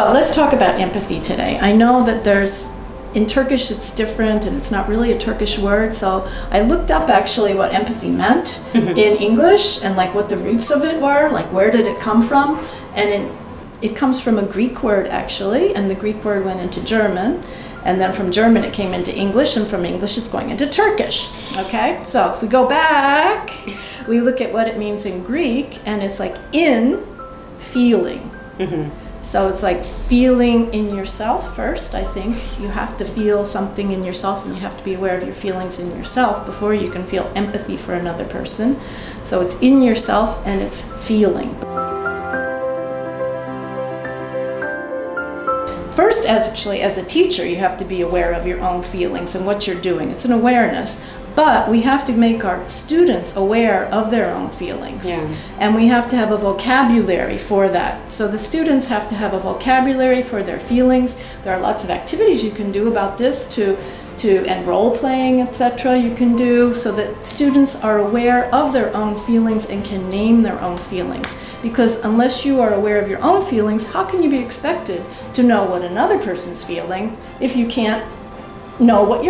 So let's talk about empathy today. I know that in Turkish it's different and it's not really a Turkish word, so I looked up actually what empathy meant in English and like what the roots of it were, like where did it come from, and it comes from a Greek word actually, and the Greek word went into German, and then from German it came into English, and from English it's going into Turkish. Okay, so if we go back, we look at what it means in Greek, and it's like in feeling. So it's like feeling in yourself first, I think. You have to feel something in yourself, and you have to be aware of your feelings in yourself before you can feel empathy for another person. So it's in yourself and it's feeling. First, as a teacher, you have to be aware of your own feelings and what you're doing. It's an awareness. But we have to make our students aware of their own feelings. Yeah. And we have to have a vocabulary for that. So the students have to have a vocabulary for their feelings. There are lots of activities you can do about this and role playing, etc. you can do so that students are aware of their own feelings and can name their own feelings. Because unless you are aware of your own feelings, how can you be expected to know what another person's feeling if you can't know what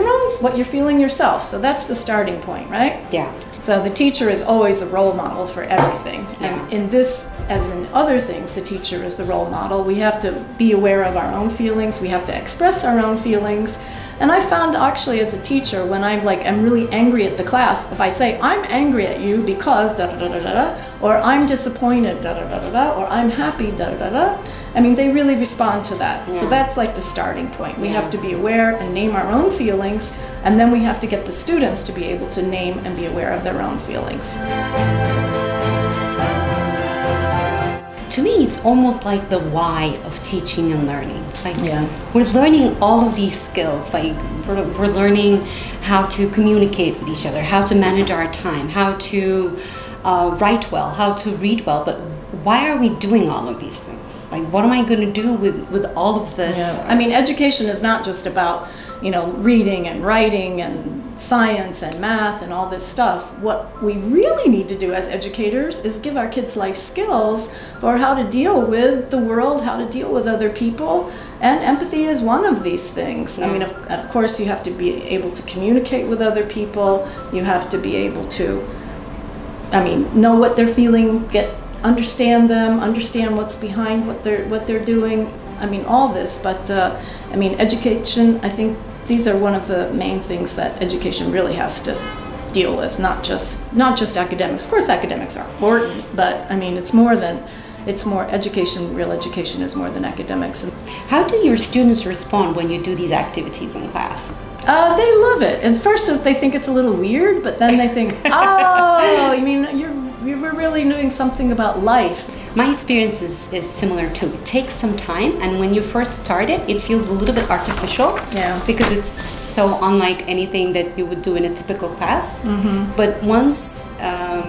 you're feeling yourself? So that's the starting point, right? Yeah. So the teacher is always the role model for everything. Yeah. And in this, as in other things, the teacher is the role model. We have to be aware of our own feelings. We have to express our own feelings. And I found actually as a teacher, when I'm really angry at the class, if I say, I'm angry at you because da da da da da, or I'm disappointed da da da da da, or I'm happy da da da da, I mean, they really respond to that. Yeah. So that's like the starting point. We have to be aware and name our own feelings, and then we have to get the students to be able to name and be aware of their own feelings. To me, it's almost like the why of teaching and learning. We're learning all of these skills. Like we're learning how to communicate with each other, how to manage our time, how to write well, how to read well. But why are we doing all of these things? Like, what am I going to do with all of this? Yeah. I mean, education is not just about, reading and writing and science and math and all this stuff. What we really need to do as educators is give our kids life skills for how to deal with the world, how to deal with other people, and empathy is one of these things. Yeah. I mean, of course, you have to be able to communicate with other people. You have to be able to, know what they're feeling, understand them, understand what's behind what they're doing. All this, but education, I think these are one of the main things that education really has to deal with, not just academics. Of course, academics are important, but real education is more than academics. How do your students respond when you do these activities in class? They love it. And first they think it's a little weird, but then they think, oh, you're really doing something about life. My experience is similar too. It takes some time, and when you first start it feels a little bit artificial. Yeah. Because it's so unlike anything that you would do in a typical class. Mm-hmm. But once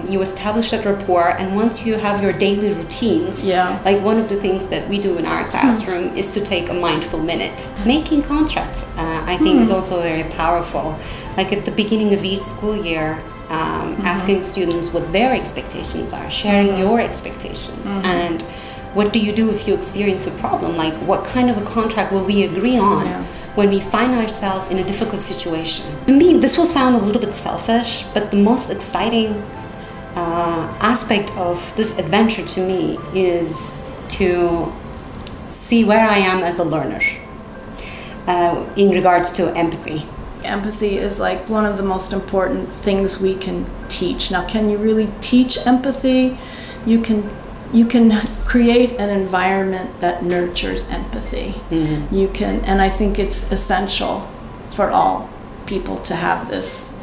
you establish that rapport, and once you have your daily routines, like one of the things that we do in our classroom is to take a mindful minute. Making contracts, I think, is also very powerful. Like at the beginning of each school year, asking students what their expectations are, sharing your expectations, and what do you do if you experience a problem? Like, what kind of a contract will we agree on when we find ourselves in a difficult situation? To me, this will sound a little bit selfish, but the most exciting aspect of this adventure to me is to see where I am as a learner in regards to empathy. Empathy is like one of the most important things we can teach. Now, can you really teach empathy? You can create an environment that nurtures empathy. Mm-hmm. And I think it's essential for all people to have this